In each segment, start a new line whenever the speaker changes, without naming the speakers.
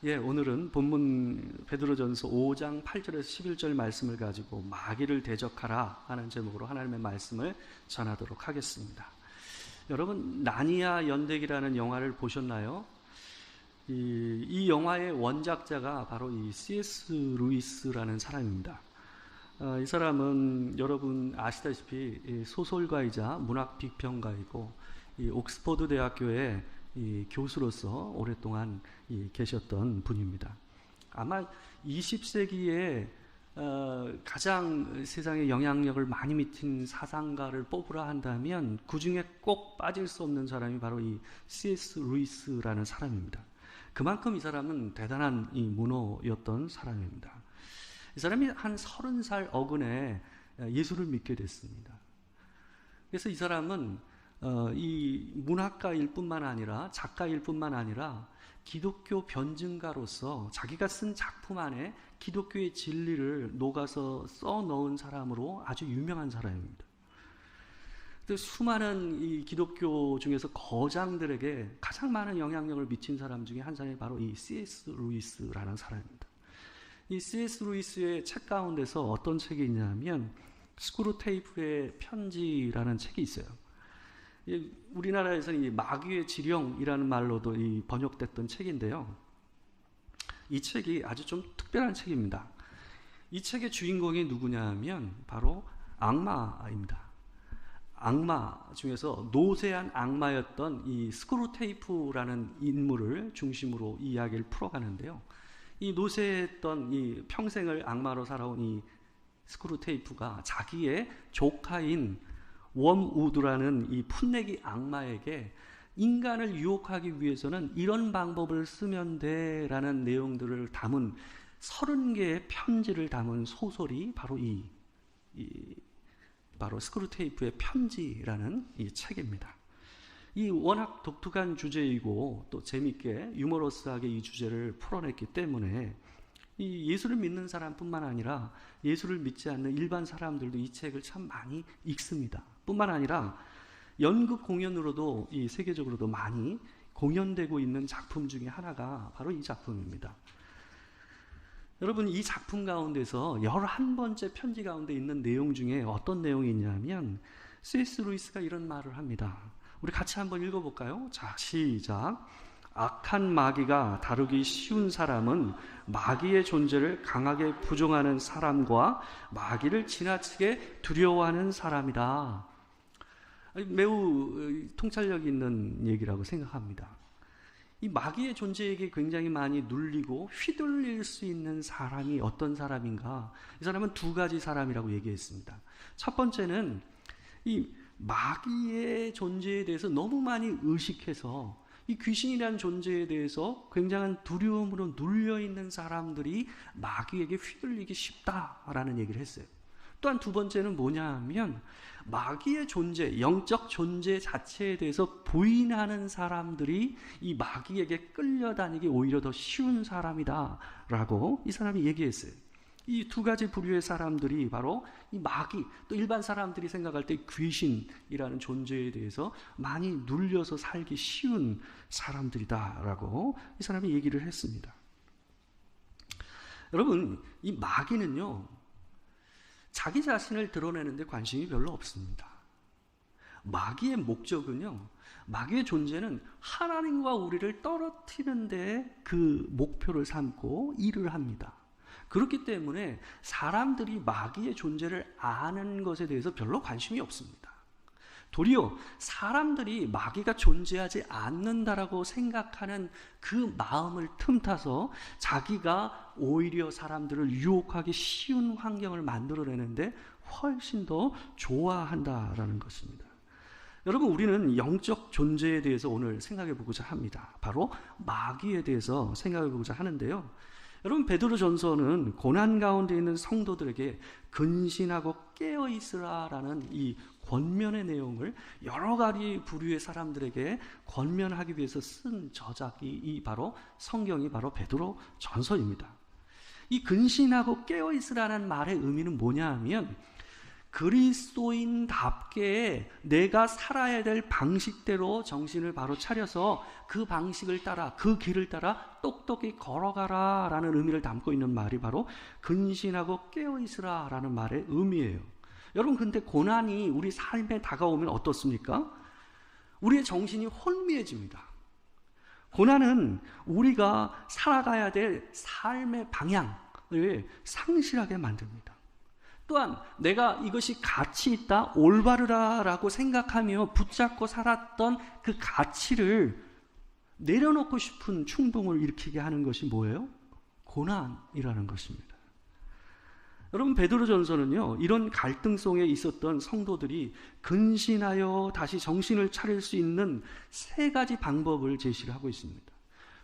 오늘은 본문 베드로전서 5장 8절에서 11절 말씀을 가지고 마귀를 대적하라 하는 제목으로 하나님의 말씀을 전하도록 하겠습니다. 여러분, 나니아 연대기라는 영화를 보셨나요? 이 영화의 원작자가 바로 이 C.S. 루이스라는 사람입니다. 이 사람은 여러분 아시다시피 소설가이자 문학 비평가이고 이 옥스퍼드 대학교의 이 교수로서 오랫동안 계셨던 분입니다. 아마 20세기에 가장 세상에 영향력을 많이 미친 사상가를 뽑으라 한다면 그 중에 꼭 빠질 수 없는 사람이 바로 이 C.S. 루이스라는 사람입니다. 그만큼 이 사람은 대단한 이 문호였던 사람입니다. 이 사람이 한 30살 어근에 예수를 믿게 됐습니다. 그래서 이 사람은 이 문학가일 뿐만 아니라 작가일 뿐만 아니라 기독교 변증가로서 자기가 쓴 작품 안에 기독교의 진리를 녹아서 써넣은 사람으로 아주 유명한 사람입니다. 수많은 이 기독교 중에서 거장들에게 가장 많은 영향력을 미친 사람 중에 한 사람이 바로 이 C.S. 루이스라는 사람입니다. 이 C.S. 루이스의 책 가운데서 어떤 책이 있냐면 스크루테이프의 편지라는 책이 있어요. 우리나라에서는 이 마귀의 지령이라는 말로도 번역됐던 책인데요. 이 책이 아주 좀 특별한 책입니다. 이 책의 주인공이 누구냐면 바로 악마입니다. 악마 중에서 노쇠한 악마였던 이 스크루테이프라는 인물을 중심으로 이 이야기를 풀어가는데요. 이 노쇠했던 이 평생을 악마로 살아온 이 스크루테이프가 자기의 조카인 웜우드라는 이 풋내기 악마에게 인간을 유혹하기 위해서는 이런 방법을 쓰면 돼라는 내용들을 담은 30개의 편지를 담은 소설이 바로 바로 스크루테이프의 편지라는 이 책입니다. 이 워낙 독특한 주제이고 또 재밌게 유머러스하게 이 주제를 풀어냈기 때문에 이 예수를 믿는 사람뿐만 아니라 예수를 믿지 않는 일반 사람들도 이 책을 참 많이 읽습니다. 뿐만 아니라 연극 공연으로도 이 세계적으로도 많이 공연되고 있는 작품 중에 하나가 바로 이 작품입니다. 여러분, 이 작품 가운데서 11번째 편지 가운데 있는 내용 중에 어떤 내용이 있냐면 C.S. 루이스가 이런 말을 합니다. 우리 같이 한번 읽어볼까요? 자, 시작. 악한 마귀가 다루기 쉬운 사람은 마귀의 존재를 강하게 부정하는 사람과 마귀를 지나치게 두려워하는 사람이다. 매우 통찰력 있는 얘기라고 생각합니다. 이 마귀의 존재에게 굉장히 많이 눌리고 휘둘릴 수 있는 사람이 어떤 사람인가? 이 사람은 두 가지 사람이라고 얘기했습니다. 첫 번째는 이 마귀의 존재에 대해서 너무 많이 의식해서 이 귀신이라는 존재에 대해서 굉장한 두려움으로 눌려있는 사람들이 마귀에게 휘둘리기 쉽다라는 얘기를 했어요. 또한 두 번째는 뭐냐 하면 마귀의 존재, 영적 존재 자체에 대해서 부인하는 사람들이 이 마귀에게 끌려다니기 오히려 더 쉬운 사람이다라고 이 사람이 얘기했어요. 이 두 가지 부류의 사람들이 바로 이 마귀, 또 일반 사람들이 생각할 때 귀신이라는 존재에 대해서 많이 눌려서 살기 쉬운 사람들이다라고 이 사람이 얘기를 했습니다. 여러분, 이 마귀는요, 자기 자신을 드러내는데 관심이 별로 없습니다. 마귀의 목적은요, 마귀의 존재는 하나님과 우리를 떨어뜨리는 데 그 목표를 삼고 일을 합니다. 그렇기 때문에 사람들이 마귀의 존재를 아는 것에 대해서 별로 관심이 없습니다. 도리어 사람들이 마귀가 존재하지 않는다라고 생각하는 그 마음을 틈타서 자기가 오히려 사람들을 유혹하기 쉬운 환경을 만들어내는데 훨씬 더 좋아한다라는 것입니다. 여러분, 우리는 영적 존재에 대해서 오늘 생각해 보고자 합니다. 바로 마귀에 대해서 생각해 보고자 하는데요. 여러분, 베드로전서는 고난 가운데 있는 성도들에게 근신하고 깨어있으라라는 이 권면의 내용을 여러 가지 부류의 사람들에게 권면하기 위해서 쓴 저작이 바로 성경이 바로 베드로전서입니다. 이 근신하고 깨어있으라는 말의 의미는 뭐냐 하면 그리스도인답게 내가 살아야 될 방식대로 정신을 바로 차려서 그 방식을 따라, 그 길을 따라 똑똑히 걸어가라 라는 의미를 담고 있는 말이 바로 근신하고 깨어있으라 라는 말의 의미예요. 여러분, 근데 고난이 우리 삶에 다가오면 어떻습니까? 우리의 정신이 혼미해집니다. 고난은 우리가 살아가야 될 삶의 방향을 상실하게 만듭니다. 또한 내가 이것이 가치 있다, 올바르다라고 생각하며 붙잡고 살았던 그 가치를 내려놓고 싶은 충동을 일으키게 하는 것이 뭐예요? 고난이라는 것입니다. 여러분, 베드로전서는요, 이런 갈등 속에 있었던 성도들이 근신하여 다시 정신을 차릴 수 있는 세 가지 방법을 제시를 하고 있습니다.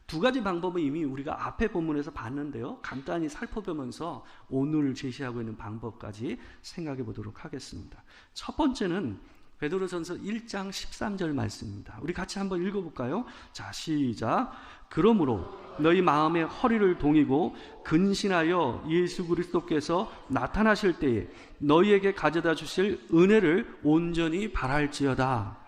두 가지 방법은 이미 우리가 앞에 본문에서 봤는데요, 간단히 살펴보면서 오늘 제시하고 있는 방법까지 생각해 보도록 하겠습니다. 첫 번째는 베드로전서 1장 13절 말씀입니다. 우리 같이 한번 읽어볼까요? 자, 시작. 그러므로 너희 마음의 허리를 동이고 근신하여 예수 그리스도께서 나타나실 때에 너희에게 가져다 주실 은혜를 온전히 바랄지어다.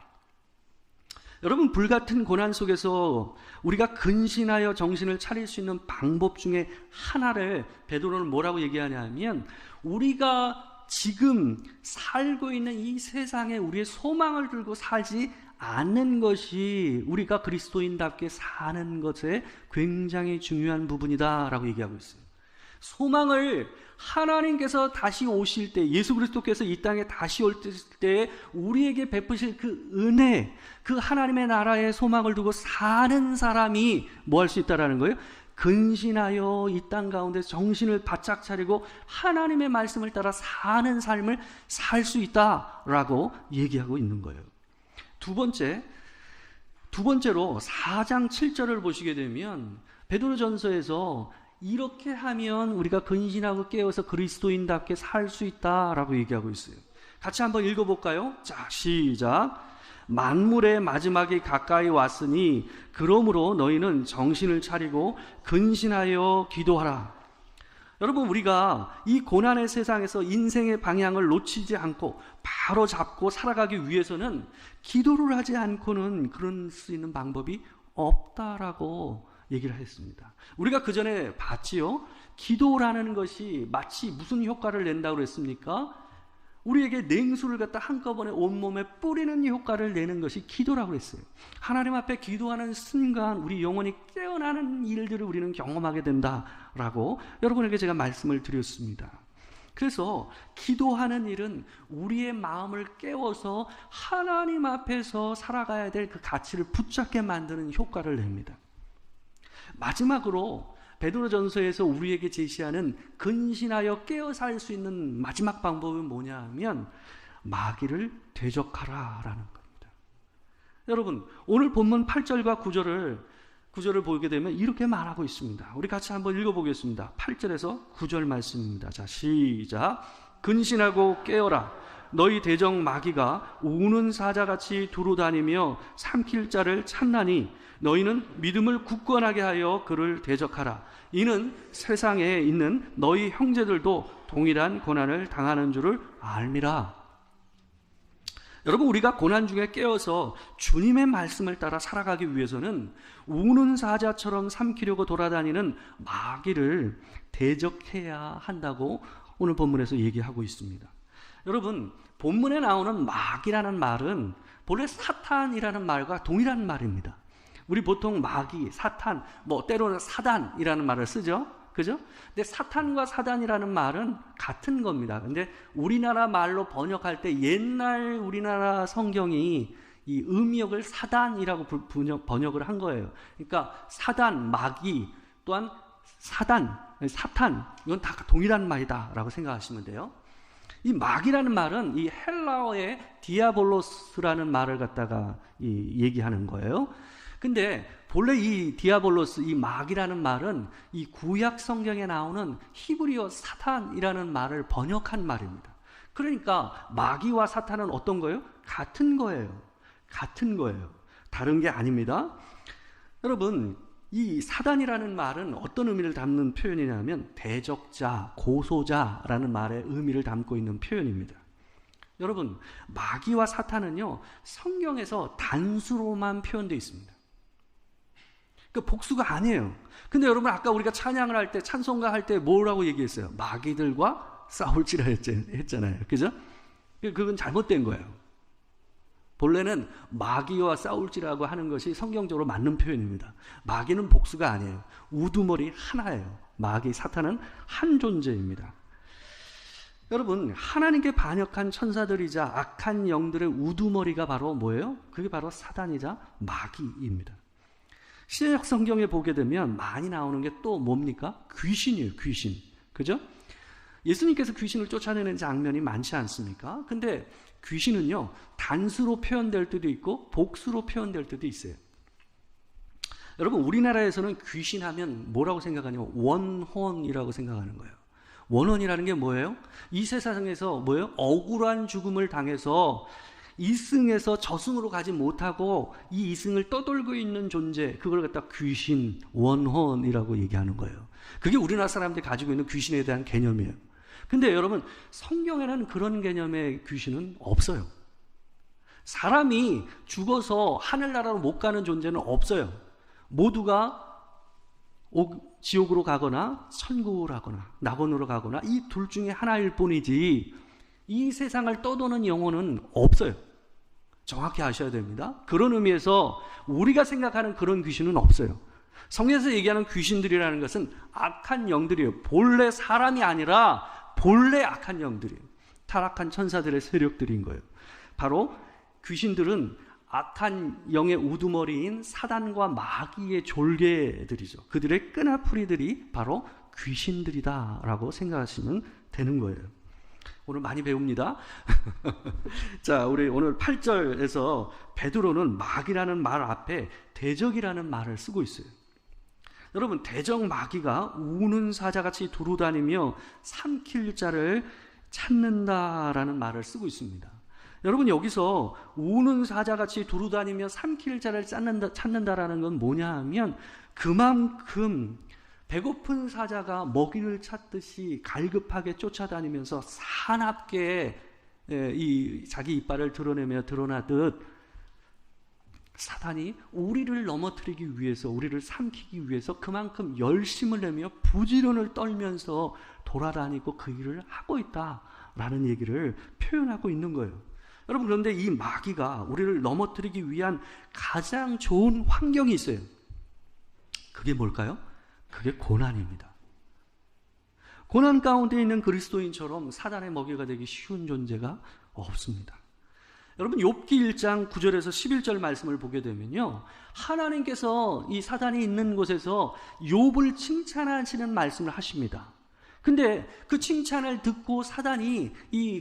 여러분, 불같은 고난 속에서 우리가 근신하여 정신을 차릴 수 있는 방법 중에 하나를 베드로는 뭐라고 얘기하냐면, 우리가 지금 살고 있는 이 세상에 우리의 소망을 들고 살지 않는 것이 우리가 그리스도인답게 사는 것에 굉장히 중요한 부분이다라고 얘기하고 있어요. 소망을 하나님께서 다시 오실 때, 예수 그리스도께서 이 땅에 다시 올 때 우리에게 베푸실 그 은혜, 그 하나님의 나라의 소망을 두고 사는 사람이 뭐 할 수 있다라는 거예요? 근신하여 이 땅 가운데 정신을 바짝 차리고 하나님의 말씀을 따라 사는 삶을 살 수 있다라고 얘기하고 있는 거예요. 두 번째로 4장 7절을 보시게 되면 베드로전서에서 이렇게 하면 우리가 근신하고 깨어서 그리스도인답게 살 수 있다라고 얘기하고 있어요. 같이 한번 읽어볼까요? 자, 시작. 만물의 마지막이 가까이 왔으니 그러므로 너희는 정신을 차리고 근신하여 기도하라. 여러분, 우리가 이 고난의 세상에서 인생의 방향을 놓치지 않고 바로 잡고 살아가기 위해서는 기도를 하지 않고는 그럴 수 있는 방법이 없다라고 얘기를 했습니다. 우리가 그 전에 봤지요. 기도라는 것이 마치 무슨 효과를 낸다고 그랬습니까? 우리에게 냉수를 갖다 한꺼번에 온몸에 뿌리는 효과를 내는 것이 기도라고 했어요. 하나님 앞에 기도하는 순간 우리 영혼이 깨어나는 일들을 우리는 경험하게 된다라고 여러분에게 제가 말씀을 드렸습니다. 그래서 기도하는 일은 우리의 마음을 깨워서 하나님 앞에서 살아가야 될 그 가치를 붙잡게 만드는 효과를 냅니다. 마지막으로 베드로전서에서 우리에게 제시하는 근신하여 깨어 살 수 있는 마지막 방법은 뭐냐 하면 마귀를 대적하라라는 겁니다. 여러분, 오늘 본문 8절과 9절을 보게 되면 이렇게 말하고 있습니다. 우리 같이 한번 읽어보겠습니다. 8절에서 9절 말씀입니다. 자, 시작. 근신하고 깨어라. 너희 대적 마귀가 우는 사자같이 두루다니며 삼킬 자를 찾나니 너희는 믿음을 굳건하게 하여 그를 대적하라. 이는 세상에 있는 너희 형제들도 동일한 고난을 당하는 줄을 알미라. 여러분, 우리가 고난 중에 깨어서 주님의 말씀을 따라 살아가기 위해서는 우는 사자처럼 삼키려고 돌아다니는 마귀를 대적해야 한다고 오늘 본문에서 얘기하고 있습니다. 여러분, 본문에 나오는 마귀라는 말은 본래 사탄이라는 말과 동일한 말입니다. 우리 보통 마귀, 사탄, 때로는 사단이라는 말을 쓰죠. 그죠? 근데 사탄과 사단이라는 말은 같은 겁니다. 근데 우리나라 말로 번역할 때 옛날 우리나라 성경이 이 음역을 사단이라고 번역을 한 거예요. 그러니까 사단, 마귀, 또한 사탄, 이건 다 동일한 말이다라고 생각하시면 돼요. 이 마귀라는 말은 이 헬라어의 디아볼로스라는 말을 갖다가 얘기하는 거예요. 근데 본래 이 디아볼로스, 이 마귀라는 말은 이 구약 성경에 나오는 히브리어 사탄이라는 말을 번역한 말입니다. 그러니까 마귀와 사탄은 어떤 거예요? 같은 거예요. 같은 거예요. 다른 게 아닙니다. 여러분, 이 사단이라는 말은 어떤 의미를 담는 표현이냐면 대적자, 고소자라는 말의 의미를 담고 있는 표현입니다. 여러분, 마귀와 사탄은요, 성경에서 단수로만 표현되어 있습니다. 그러니까 복수가 아니에요. 근데 여러분, 아까 우리가 찬양을 할 때, 찬송가 할 때 뭐라고 얘기했어요? 마귀들과 싸울지라 했잖아요. 그죠? 그건 잘못된 거예요. 본래는 마귀와 싸울지라고 하는 것이 성경적으로 맞는 표현입니다. 마귀는 복수가 아니에요. 우두머리 하나예요. 마귀, 사탄은 한 존재입니다. 여러분, 하나님께 반역한 천사들이자 악한 영들의 우두머리가 바로 뭐예요? 그게 바로 사단이자 마귀입니다. 신약 성경에 보게 되면 많이 나오는 게 또 뭡니까? 귀신이에요, 귀신. 그죠? 예수님께서 귀신을 쫓아내는 장면이 많지 않습니까? 근데 귀신은요, 단수로 표현될 때도 있고 복수로 표현될 때도 있어요. 여러분, 우리나라에서는 귀신 하면 뭐라고 생각하냐면 원혼이라고 생각하는 거예요. 원혼이라는 게 뭐예요? 이 세상에서 뭐예요? 억울한 죽음을 당해서 이승에서 저승으로 가지 못하고 이 이승을 떠돌고 있는 존재, 그걸 갖다 귀신, 원혼이라고 얘기하는 거예요. 그게 우리나라 사람들이 가지고 있는 귀신에 대한 개념이에요. 근데 여러분, 성경에는 그런 개념의 귀신은 없어요. 사람이 죽어서 하늘나라로 못 가는 존재는 없어요. 모두가 지옥으로 가거나 천국으로 가거나 낙원으로 가거나 이 둘 중에 하나일 뿐이지 이 세상을 떠도는 영혼은 없어요. 정확히 아셔야 됩니다. 그런 의미에서 우리가 생각하는 그런 귀신은 없어요. 성경에서 얘기하는 귀신들이라는 것은 악한 영들이에요. 본래 사람이 아니라 본래 악한 영들이에요. 타락한 천사들의 세력들인 거예요. 바로 귀신들은 악한 영의 우두머리인 사단과 마귀의 졸개들이죠. 그들의 끈아풀이들이 바로 귀신들이다라고 생각하시면 되는 거예요. 오늘 많이 배웁니다. 자, 우리 오늘 8절에서 베드로는 마귀라는 말 앞에 대적이라는 말을 쓰고 있어요. 여러분, 대적 마귀가 우는 사자같이 두루다니며 삼킬 자를 찾는다라는 말을 쓰고 있습니다. 여러분, 여기서 우는 사자같이 두루다니며 삼킬 자를 찾는다라는 건 뭐냐 하면 그만큼 배고픈 사자가 먹이를 찾듯이 갈급하게 쫓아다니면서 사납게 자기 이빨을 드러나듯 사탄이 우리를 넘어뜨리기 위해서, 우리를 삼키기 위해서 그만큼 열심을 내며 부지런을 떨면서 돌아다니고 그 일을 하고 있다라는 얘기를 표현하고 있는 거예요. 여러분, 그런데 이 마귀가 우리를 넘어뜨리기 위한 가장 좋은 환경이 있어요. 그게 뭘까요? 그게 고난입니다. 고난 가운데 있는 그리스도인처럼 사단의 먹이가 되기 쉬운 존재가 없습니다. 여러분, 욥기 1장 9절에서 11절 말씀을 보게 되면요, 하나님께서 이 사단이 있는 곳에서 욥을 칭찬하시는 말씀을 하십니다. 근데 그 칭찬을 듣고 사단이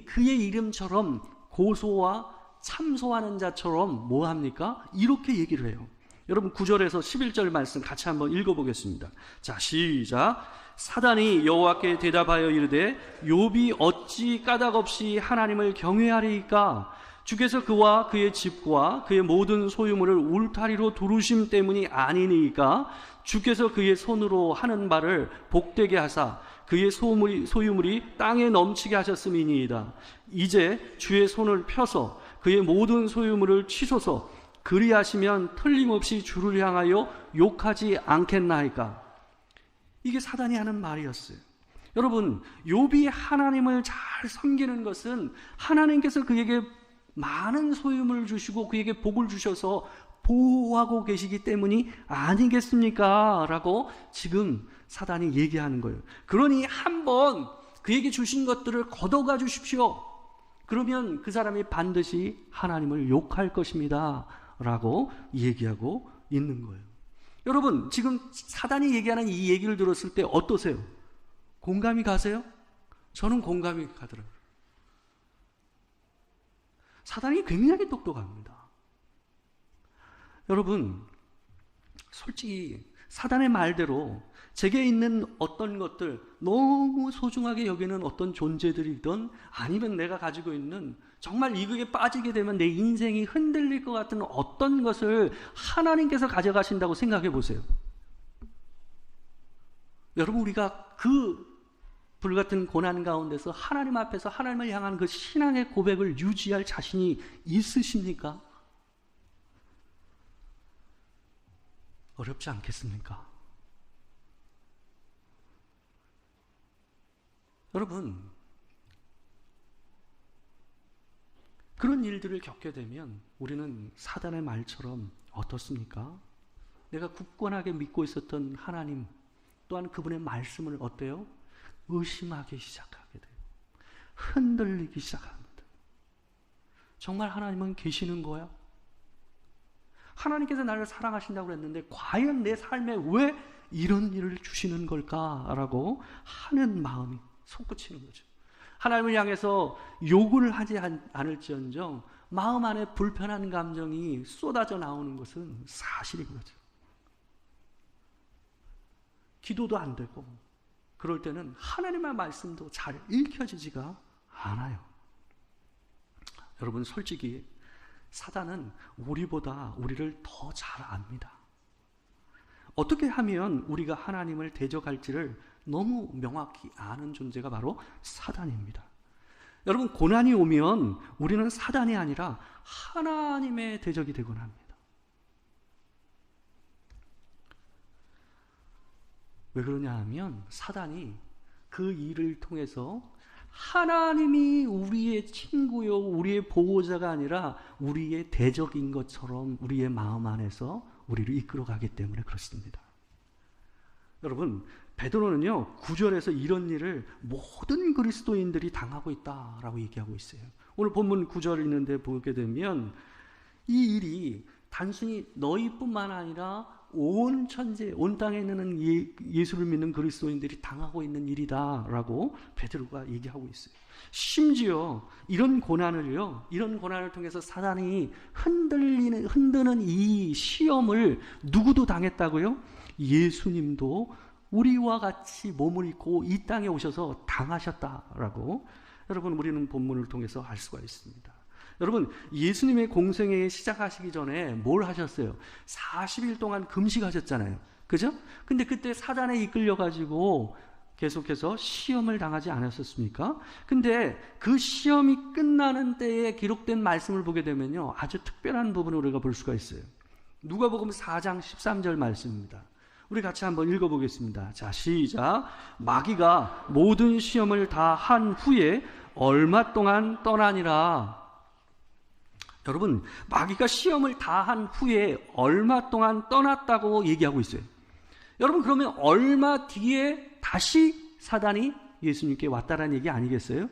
그의 이름처럼 고소와 참소하는 자처럼 뭐 합니까? 이렇게 얘기를 해요. 여러분, 9절에서 11절 말씀 같이 한번 읽어보겠습니다. 자, 시작. 사단이 여호와께 대답하여 이르되 욥이 어찌 까닭없이 하나님을 경외하리이까? 주께서 그와 그의 집과 그의 모든 소유물을 울타리로 두르심 때문이 아니니까? 주께서 그의 손으로 하는 바를 복되게 하사 그의 소유물이 땅에 넘치게 하셨음이니이다. 이제 주의 손을 펴서 그의 모든 소유물을 치소서. 그리하시면 틀림없이 주를 향하여 욕하지 않겠나이까? 이게 사단이 하는 말이었어요. 여러분, 욥이 하나님을 잘 섬기는 것은 하나님께서 그에게 많은 소유물을 주시고 그에게 복을 주셔서 보호하고 계시기 때문이 아니겠습니까? 라고 지금 사단이 얘기하는 거예요. 그러니 한번 그에게 주신 것들을 걷어가 주십시오. 그러면 그 사람이 반드시 하나님을 욕할 것입니다. 라고 얘기하고 있는 거예요. 여러분, 지금 사단이 얘기하는 이 얘기를 들었을 때 어떠세요? 공감이 가세요? 저는 공감이 가더라고요. 사단이 굉장히 똑똑합니다. 여러분, 솔직히 사단의 말대로 제게 있는 어떤 것들, 너무 소중하게 여기는 어떤 존재들이든 아니면 내가 가지고 있는 정말 이거에 빠지게 되면 내 인생이 흔들릴 것 같은 어떤 것을 하나님께서 가져가신다고 생각해 보세요. 여러분, 우리가 그 불같은 고난 가운데서 하나님 앞에서 하나님을 향한 그 신앙의 고백을 유지할 자신이 있으십니까? 어렵지 않겠습니까? 여러분, 그런 일들을 겪게 되면 우리는 사단의 말처럼 어떻습니까? 내가 굳건하게 믿고 있었던 하나님 또한 그분의 말씀을 어때요? 의심하기 시작하게 돼요. 흔들리기 시작합니다. 정말 하나님은 계시는 거야? 하나님께서 나를 사랑하신다고 그랬는데 과연 내 삶에 왜 이런 일을 주시는 걸까라고 하는 마음이 솟구치는 거죠. 하나님을 향해서 요구를 하지 않을지언정 마음 안에 불편한 감정이 쏟아져 나오는 것은 사실인 거죠. 기도도 안 되고 그럴 때는 하나님의 말씀도 잘 읽혀지지가 않아요. 여러분, 솔직히 사단은 우리보다 우리를 더 잘 압니다. 어떻게 하면 우리가 하나님을 대적할지를 너무 명확히 아는 존재가 바로 사단입니다. 여러분, 고난이 오면 우리는 사단이 아니라 하나님의 대적이 되곤 합니다. 왜 그러냐 하면 사단이 그 일을 통해서 하나님이 우리의 친구요, 우리의 보호자가 아니라 우리의 대적인 것처럼 우리의 마음 안에서 우리를 이끌어가기 때문에 그렇습니다. 여러분, 베드로는요 9절에서 이런 일을 모든 그리스도인들이 당하고 있다라고 얘기하고 있어요. 오늘 본문 9절 있는데 보게 되면 이 일이 단순히 너희뿐만 아니라 온 천재, 온 땅에 있는 예수를 믿는 그리스도인들이 당하고 있는 일이다라고 베드로가 얘기하고 있어요. 심지어 이런 고난을 통해서 사단이 흔드는 이 시험을 누구도 당했다고요? 예수님도 우리와 같이 몸을 입고 이 땅에 오셔서 당하셨다라고 여러분, 우리는 본문을 통해서 알 수가 있습니다. 여러분, 예수님의 공생애 시작하시기 전에 뭘 하셨어요? 40일 동안 금식하셨잖아요. 그죠? 근데 그때 사단에 이끌려가지고 계속해서 시험을 당하지 않았었습니까? 근데 그 시험이 끝나는 때에 기록된 말씀을 보게 되면요, 아주 특별한 부분을 우리가 볼 수가 있어요. 누가복음 4장 13절 말씀입니다. 우리 같이 한번 읽어보겠습니다. 자, 시작. 마귀가 모든 시험을 다 한 후에 얼마 동안 떠나니라. 여러분, 마귀가 시험을 다 한 후에 얼마 동안 떠났다고 얘기하고 있어요. 여러분, 그러면 얼마 뒤에 다시 사단이 예수님께 왔다라는 얘기 아니겠어요?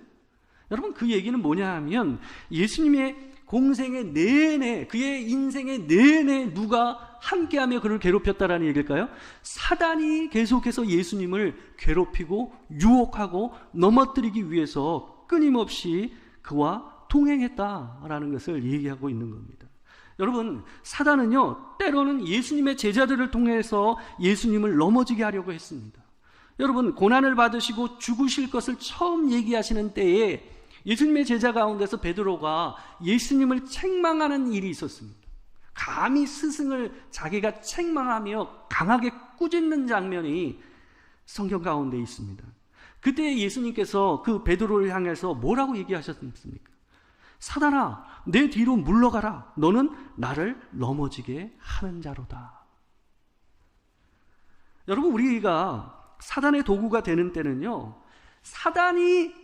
여러분, 그 얘기는 뭐냐 하면 예수님의 공생의 내내, 그의 인생의 내내 누가 함께하며 그를 괴롭혔다라는 얘기일까요? 사단이 계속해서 예수님을 괴롭히고 유혹하고 넘어뜨리기 위해서 끊임없이 그와 동행했다라는 것을 얘기하고 있는 겁니다. 여러분, 사단은요 때로는 예수님의 제자들을 통해서 예수님을 넘어지게 하려고 했습니다. 여러분, 고난을 받으시고 죽으실 것을 처음 얘기하시는 때에 예수님의 제자 가운데서 베드로가 예수님을 책망하는 일이 있었습니다. 감히 스승을 자기가 책망하며 강하게 꾸짖는 장면이 성경 가운데 있습니다. 그때 예수님께서 그 베드로를 향해서 뭐라고 얘기하셨습니까? 사단아, 내 뒤로 물러가라. 너는 나를 넘어지게 하는 자로다. 여러분, 우리가 사단의 도구가 되는 때는요, 사단이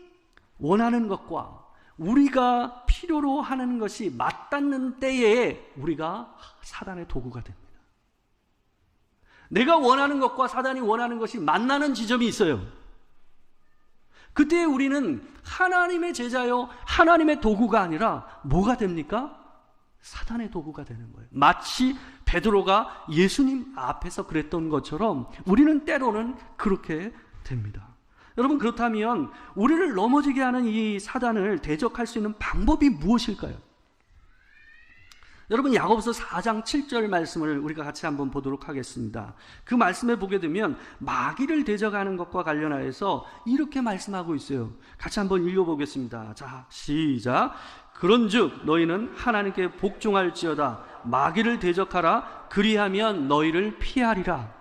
원하는 것과 우리가 필요로 하는 것이 맞닿는 때에 우리가 사단의 도구가 됩니다. 내가 원하는 것과 사단이 원하는 것이 만나는 지점이 있어요. 그때 우리는 하나님의 제자요, 하나님의 도구가 아니라 뭐가 됩니까? 사단의 도구가 되는 거예요. 마치 베드로가 예수님 앞에서 그랬던 것처럼 우리는 때로는 그렇게 됩니다. 여러분, 그렇다면 우리를 넘어지게 하는 이 사단을 대적할 수 있는 방법이 무엇일까요? 여러분, 야고보서 4장 7절 말씀을 우리가 같이 한번 보도록 하겠습니다. 그 말씀에 보게 되면 마귀를 대적하는 것과 관련하여서 이렇게 말씀하고 있어요. 같이 한번 읽어보겠습니다. 자, 시작. 그런즉 너희는 하나님께 복종할지어다. 마귀를 대적하라. 그리하면 너희를 피하리라.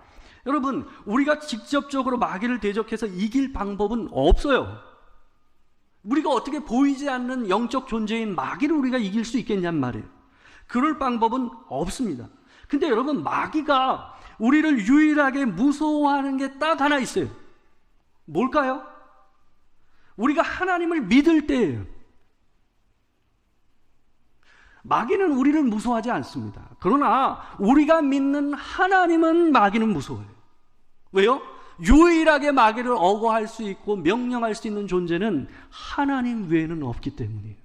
여러분, 우리가 직접적으로 마귀를 대적해서 이길 방법은 없어요. 우리가 어떻게 보이지 않는 영적 존재인 마귀를 우리가 이길 수 있겠냔 말이에요. 그럴 방법은 없습니다. 근데 여러분, 마귀가 우리를 유일하게 무서워하는 게 딱 하나 있어요. 뭘까요? 우리가 하나님을 믿을 때예요. 마귀는 우리를 무서워하지 않습니다. 그러나 우리가 믿는 하나님은 마귀는 무서워해요. 왜요? 유일하게 마귀를 억어할 수 있고 명령할 수 있는 존재는 하나님 외에는 없기 때문이에요.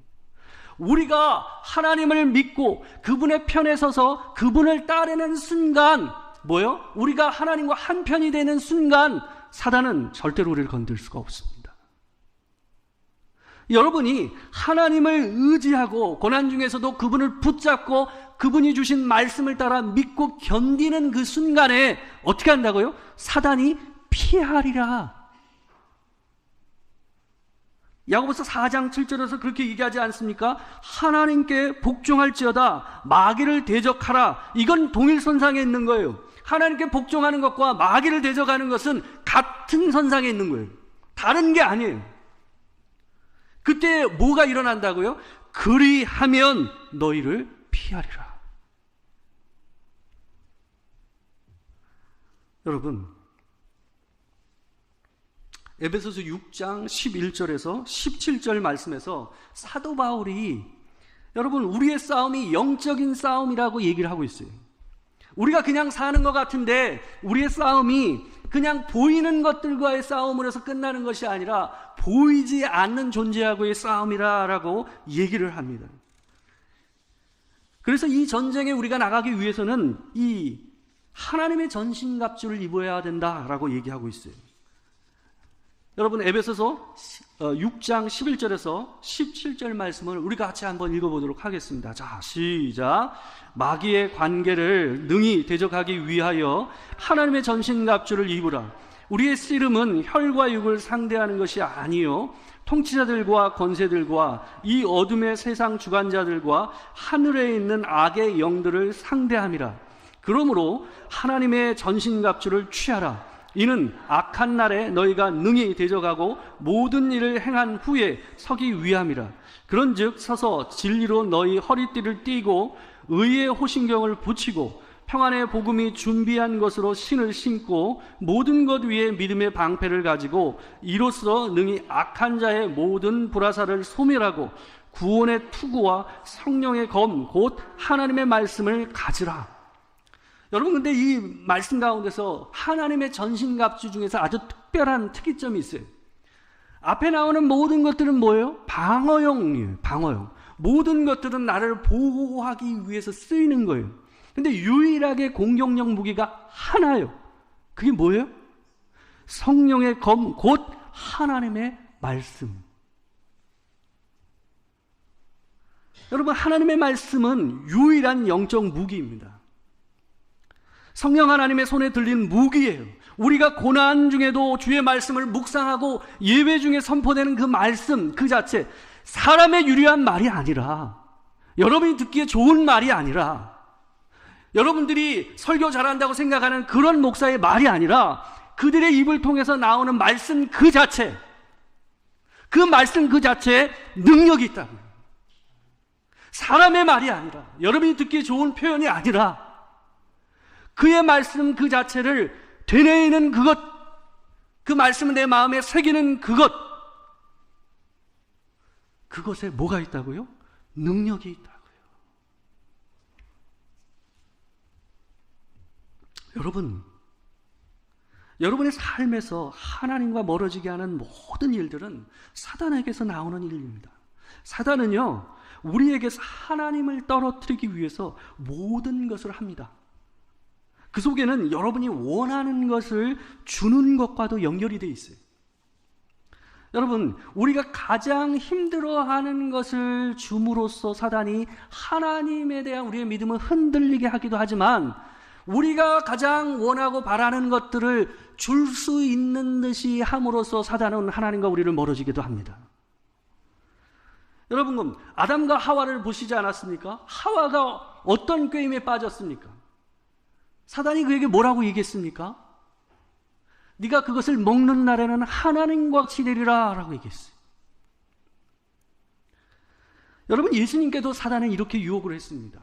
우리가 하나님을 믿고 그분의 편에 서서 그분을 따르는 순간, 뭐요? 우리가 하나님과 한편이 되는 순간 사단은 절대로 우리를 건들 수가 없습니다. 여러분이 하나님을 의지하고 고난 중에서도 그분을 붙잡고 그분이 주신 말씀을 따라 믿고 견디는 그 순간에 어떻게 한다고요? 사단이 피하리라. 야고보서 4장 7절에서 그렇게 얘기하지 않습니까? 하나님께 복종할지어다 마귀를 대적하라. 이건 동일선상에 있는 거예요. 하나님께 복종하는 것과 마귀를 대적하는 것은 같은 선상에 있는 거예요. 다른 게 아니에요. 그때 뭐가 일어난다고요? 그리하면 너희를 피하리라. 여러분, 에베소서 6장 11절에서 17절 말씀에서 사도 바울이 여러분 우리의 싸움이 영적인 싸움이라고 얘기를 하고 있어요. 우리가 그냥 사는 것 같은데 우리의 싸움이 그냥 보이는 것들과의 싸움으로 해서 끝나는 것이 아니라 보이지 않는 존재하고의 싸움이라고 얘기를 합니다. 그래서 이 전쟁에 우리가 나가기 위해서는 이 하나님의 전신갑주를 입어야 된다라고 얘기하고 있어요. 여러분 에베소서 6장 11절에서 17절 말씀을 우리 같이 한번 읽어보도록 하겠습니다. 자, 시작. 마귀의 관계를 능히 대적하기 위하여 하나님의 전신갑주를 입으라. 우리의 씨름은 혈과 육을 상대하는 것이 아니요 통치자들과 권세들과 이 어둠의 세상 주관자들과 하늘에 있는 악의 영들을 상대함이라. 그러므로 하나님의 전신갑주를 취하라. 이는 악한 날에 너희가 능히 대적하고 모든 일을 행한 후에 서기 위함이라. 그런즉 서서 진리로 너희 허리띠를 띠고 의의 호신경을 붙이고 평안의 복음이 준비한 것으로 신을 신고 모든 것 위에 믿음의 방패를 가지고 이로써 능히 악한 자의 모든 불화살을 소멸하고 구원의 투구와 성령의 검 곧 하나님의 말씀을 가지라. 여러분, 근데 이 말씀 가운데서 하나님의 전신갑주 중에서 아주 특별한 특이점이 있어요. 앞에 나오는 모든 것들은 뭐예요? 방어용이에요. 방어용. 모든 것들은 나를 보호하기 위해서 쓰이는 거예요. 근데 유일하게 공격력 무기가 하나예요. 그게 뭐예요? 성령의 검, 곧 하나님의 말씀. 여러분, 하나님의 말씀은 유일한 영적 무기입니다. 성령 하나님의 손에 들린 무기예요. 우리가 고난 중에도 주의 말씀을 묵상하고 예배 중에 선포되는 그 말씀 그 자체, 사람의 유리한 말이 아니라, 여러분이 듣기에 좋은 말이 아니라, 여러분들이 설교 잘한다고 생각하는 그런 목사의 말이 아니라 그들의 입을 통해서 나오는 말씀 그 자체, 그 말씀 그 자체에 능력이 있다고요. 사람의 말이 아니라, 여러분이 듣기에 좋은 표현이 아니라 그의 말씀 그 자체를 되뇌이는 그것, 그 말씀은 내 마음에 새기는 그것, 그것에 뭐가 있다고요? 능력이 있다고요. 여러분, 여러분의 삶에서 하나님과 멀어지게 하는 모든 일들은 사단에게서 나오는 일입니다. 사단은요, 우리에게서 하나님을 떨어뜨리기 위해서 모든 것을 합니다. 그 속에는 여러분이 원하는 것을 주는 것과도 연결이 되어 있어요. 여러분, 우리가 가장 힘들어하는 것을 줌으로써 사단이 하나님에 대한 우리의 믿음을 흔들리게 하기도 하지만, 우리가 가장 원하고 바라는 것들을 줄 수 있는 듯이 함으로써 사단은 하나님과 우리를 멀어지기도 합니다. 여러분, 아담과 하와를 보시지 않았습니까? 하와가 어떤 꾀임에 빠졌습니까? 사단이 그에게 뭐라고 얘기했습니까? 네가 그것을 먹는 날에는 하나님과 같이 되리라 라고 얘기했어요. 여러분, 예수님께도 사단은 이렇게 유혹을 했습니다.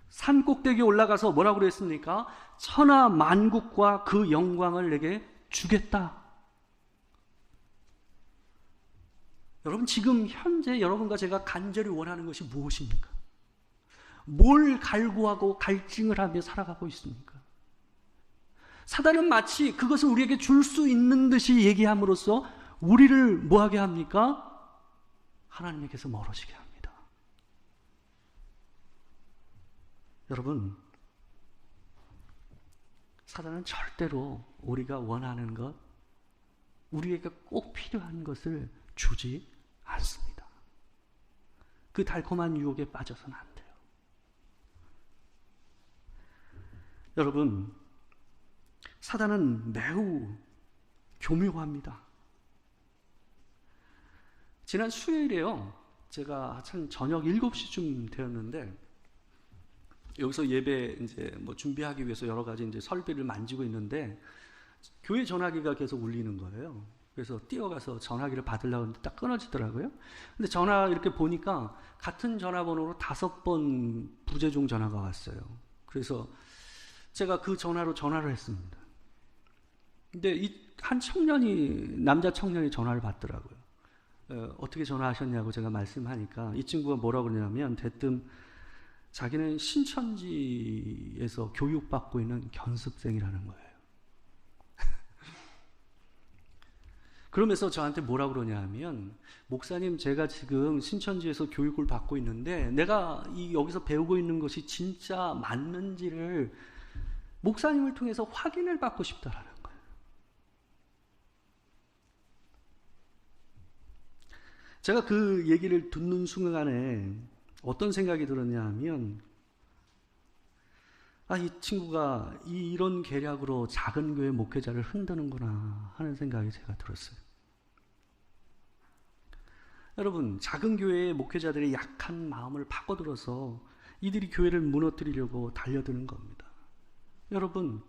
산 꼭대기에 올라가서 뭐라고 그랬습니까? 천하 만국과 그 영광을 내게 주겠다. 여러분, 지금 현재 여러분과 제가 간절히 원하는 것이 무엇입니까? 뭘 갈구하고 갈증을 하며 살아가고 있습니까? 사단은 마치 그것을 우리에게 줄 수 있는 듯이 얘기함으로써 우리를 뭐하게 합니까? 하나님에게서 멀어지게 합니다. 여러분, 사단은 절대로 우리가 원하는 것, 우리에게 꼭 필요한 것을 주지 않습니다. 그 달콤한 유혹에 빠져서는 안 돼요. 여러분, 사단은 매우 교묘합니다. 지난 수요일에요, 제가 한 저녁 7시쯤 되었는데, 여기서 예배 이제 뭐 준비하기 위해서 여러 가지 이제 설비를 만지고 있는데, 교회 전화기가 계속 울리는 거예요. 그래서 뛰어가서 전화기를 받으려고 했는데 딱 끊어지더라고요. 근데 전화 이렇게 보니까 같은 전화번호로 5번 부재중 전화가 왔어요. 그래서 제가 그 전화로 전화를 했습니다. 근데 한 청년이, 남자 청년이 전화를 받더라고요. 어떻게 전화하셨냐고 제가 말씀하니까 이 친구가 뭐라고 그러냐면, 대뜸 자기는 신천지에서 교육받고 있는 견습생이라는 거예요. 그러면서 저한테 뭐라고 그러냐 하면, 목사님, 제가 지금 신천지에서 교육을 받고 있는데 내가 여기서 배우고 있는 것이 진짜 맞는지를 목사님을 통해서 확인을 받고 싶다라는 거예요. 제가 그 얘기를 듣는 순간에 어떤 생각이 들었냐 하면, 이 친구가 이런 계략으로 작은 교회 목회자를 흔드는구나 하는 생각이 제가 들었어요. 여러분, 작은 교회의 목회자들의 약한 마음을 파고들어서 이들이 교회를 무너뜨리려고 달려드는 겁니다. 여러분,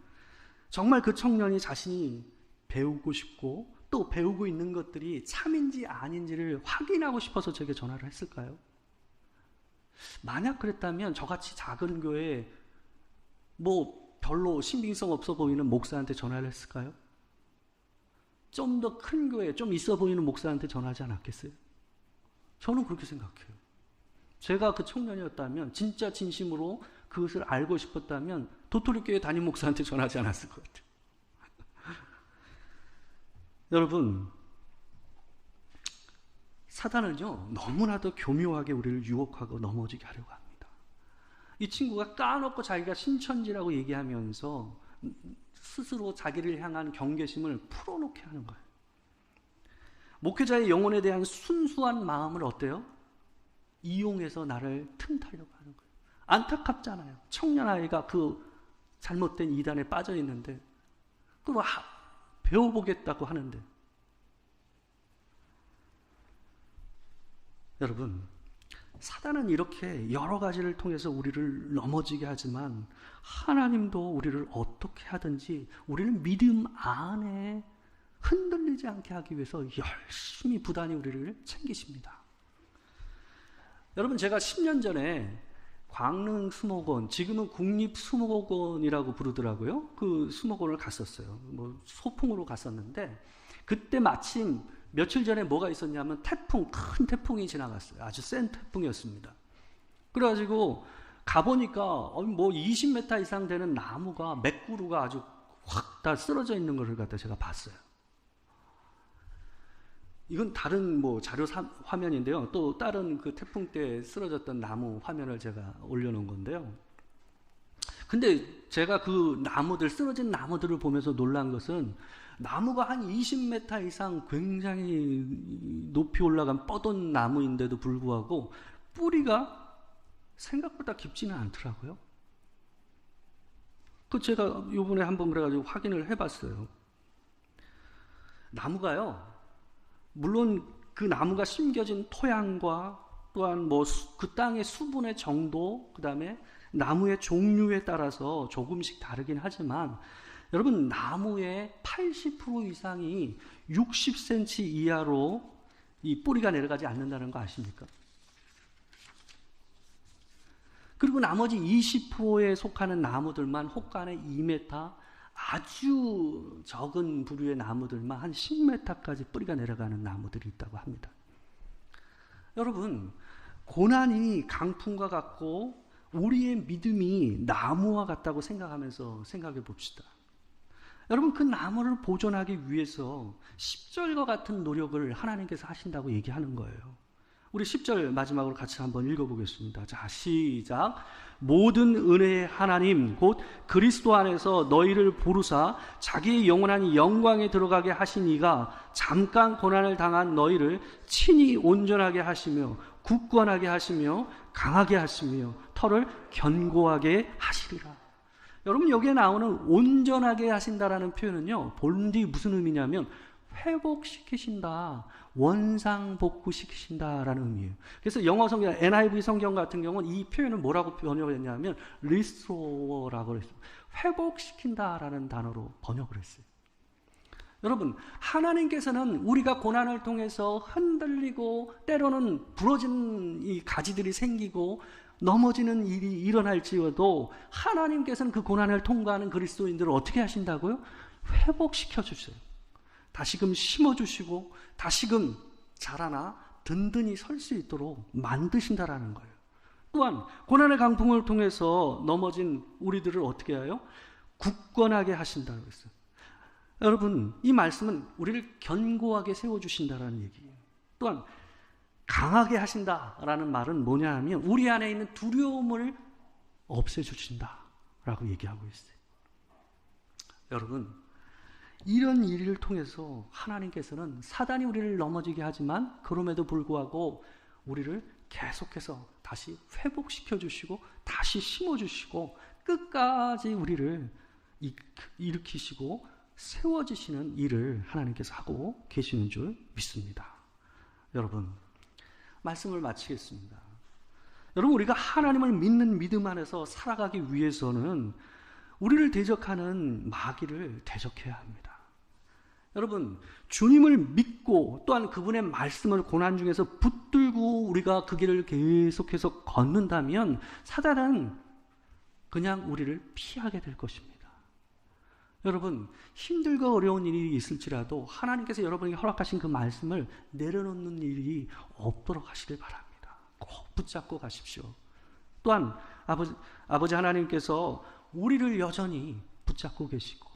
정말 그 청년이 자신이 배우고 싶고 또 배우고 있는 것들이 참인지 아닌지를 확인하고 싶어서 제게 전화를 했을까요? 만약 그랬다면 저같이 작은 교회에 별로 신빙성 없어 보이는 목사한테 전화를 했을까요? 좀 더 큰 교회, 좀 있어 보이는 목사한테 전화하지 않았겠어요? 저는 그렇게 생각해요. 제가 그 청년이었다면, 진짜 진심으로 그것을 알고 싶었다면 도토리교회 담임 목사한테 전화하지 않았을 것 같아요. 여러분, 사단은요, 너무나도 교묘하게 우리를 유혹하고 넘어지게 하려고 합니다. 이 친구가 까놓고 자기가 신천지라고 얘기하면서 스스로 자기를 향한 경계심을 풀어놓게 하는 거예요. 목회자의 영혼에 대한 순수한 마음을 어때요? 이용해서 나를 틈타려고 하는 거예요. 안타깝잖아요. 청년 아이가 그 잘못된 이단에 빠져 있는데 그걸 배워보겠다고 하는데, 여러분, 사단은 이렇게 여러 가지를 통해서 우리를 넘어지게 하지만 하나님도 우리를 어떻게 하든지 우리를 믿음 안에 흔들리지 않게 하기 위해서 열심히 부단히 우리를 챙기십니다. 여러분, 제가 10년 전에 광릉 수목원, 지금은 국립수목원이라고 부르더라고요. 그 수목원을 갔었어요. 소풍으로 갔었는데, 그때 마침 며칠 전에 뭐가 있었냐면 큰 태풍이 지나갔어요. 아주 센 태풍이었습니다. 그래가지고 가보니까 20m 이상 되는 나무가, 맥구루가 아주 확 다 쓰러져 있는 것을 갖다 제가 봤어요. 이건 다른 자료 화면인데요. 또 다른 그 태풍 때 쓰러졌던 나무 화면을 제가 올려놓은 건데요. 근데 제가 그 쓰러진 나무들을 보면서 놀란 것은, 나무가 한 20m 이상 굉장히 높이 올라간 뻗은 나무인데도 불구하고 뿌리가 생각보다 깊지는 않더라고요. 제가 이번에 한번 그래가지고 확인을 해봤어요. 나무가요, 물론 그 나무가 심겨진 토양과 또한 그 땅의 수분의 정도, 그 다음에 나무의 종류에 따라서 조금씩 다르긴 하지만 여러분, 나무의 80% 이상이 60cm 이하로 이 뿌리가 내려가지 않는다는 거 아십니까? 그리고 나머지 20%에 속하는 나무들만 혹간에 2m, 아주 적은 부류의 나무들만 한 10m까지 뿌리가 내려가는 나무들이 있다고 합니다. 여러분, 고난이 강풍과 같고 우리의 믿음이 나무와 같다고 생각하면서 생각해 봅시다. 여러분, 그 나무를 보존하기 위해서 10절과 같은 노력을 하나님께서 하신다고 얘기하는 거예요. 우리 10절 마지막으로 같이 한번 읽어보겠습니다. 자, 시작. 모든 은혜의 하나님 곧 그리스도 안에서 너희를 부르사 자기의 영원한 영광에 들어가게 하신 이가 잠깐 고난을 당한 너희를 친히 온전하게 하시며 굳건하게 하시며 강하게 하시며 털을 견고하게 하시리라. 여러분, 여기에 나오는 온전하게 하신다라는 표현은요, 본디 무슨 의미냐면 회복시키신다, 원상복구시키신다라는 의미예요. 그래서 영어 성경 NIV 성경 같은 경우는 이 표현을 뭐라고 번역했냐면 restore라고 했어요. 회복시킨다라는 단어로 번역을 했어요. 여러분, 하나님께서는 우리가 고난을 통해서 흔들리고 때로는 부러진 이 가지들이 생기고 넘어지는 일이 일어날지어도 하나님께서는 그 고난을 통과하는 그리스도인들을 어떻게 하신다고요? 회복시켜 주세요. 다시금 심어주시고 다시금 자라나 든든히 설 수 있도록 만드신다라는 거예요. 또한 고난의 강풍을 통해서 넘어진 우리들을 어떻게 해요? 굳건하게 하신다고 했어요. 여러분, 이 말씀은 우리를 견고하게 세워주신다라는 얘기예요. 또한 강하게 하신다라는 말은 뭐냐 하면 우리 안에 있는 두려움을 없애주신다라고 얘기하고 있어요. 여러분, 이런 일을 통해서 하나님께서는 사단이 우리를 넘어지게 하지만 그럼에도 불구하고 우리를 계속해서 다시 회복시켜 주시고 다시 심어 주시고 끝까지 우리를 일으키시고 세워지시는 일을 하나님께서 하고 계시는 줄 믿습니다. 여러분, 말씀을 마치겠습니다. 여러분, 우리가 하나님을 믿는 믿음 안에서 살아가기 위해서는 우리를 대적하는 마귀를 대적해야 합니다. 여러분, 주님을 믿고 또한 그분의 말씀을 고난 중에서 붙들고 우리가 그 길을 계속해서 걷는다면 사단은 그냥 우리를 피하게 될 것입니다. 여러분, 힘들고 어려운 일이 있을지라도 하나님께서 여러분에게 허락하신 그 말씀을 내려놓는 일이 없도록 하시길 바랍니다. 꼭 붙잡고 가십시오. 또한 아버지 하나님께서 우리를 여전히 붙잡고 계시고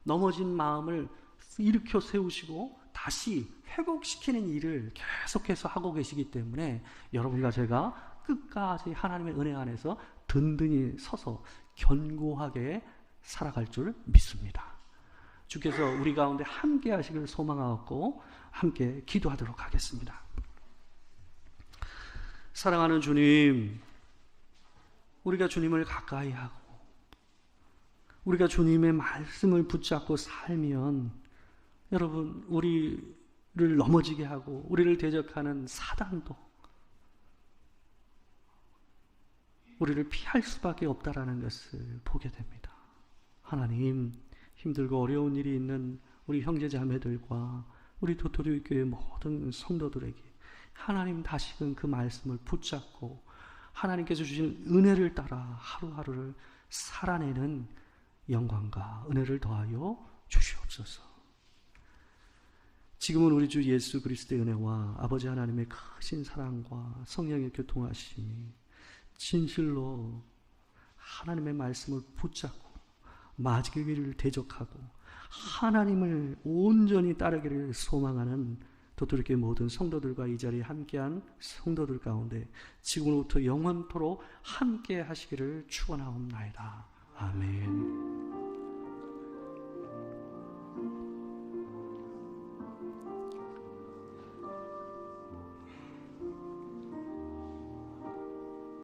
넘어진 마음을 일으켜 세우시고 다시 회복시키는 일을 계속해서 하고 계시기 때문에 여러분과 제가 끝까지 하나님의 은혜 안에서 든든히 서서 견고하게 살아갈 줄 믿습니다. 주께서 우리 가운데 함께 하시길 소망하고 함께 기도하도록 하겠습니다. 사랑하는 주님, 우리가 주님을 가까이 하고 우리가 주님의 말씀을 붙잡고 살면 여러분, 우리를 넘어지게 하고 우리를 대적하는 사단도 우리를 피할 수밖에 없다라는 것을 보게 됩니다. 하나님, 힘들고 어려운 일이 있는 우리 형제자매들과 우리 도토리 교회 모든 성도들에게 하나님 다시금 그 말씀을 붙잡고 하나님께서 주신 은혜를 따라 하루하루를 살아내는 영광과 은혜를 더하여 주시옵소서. 지금은 우리 주 예수 그리스도의 은혜와 아버지 하나님의 크신 사랑과 성령의 교통하심이 진실로 하나님의 말씀을 붙잡고 마귀를 대적하고 하나님을 온전히 따르기를 소망하는 도토리교회 모든 성도들과 이 자리에 함께한 성도들 가운데 지금부터 영원토록 함께 하시기를 축원하옵나이다. 아멘.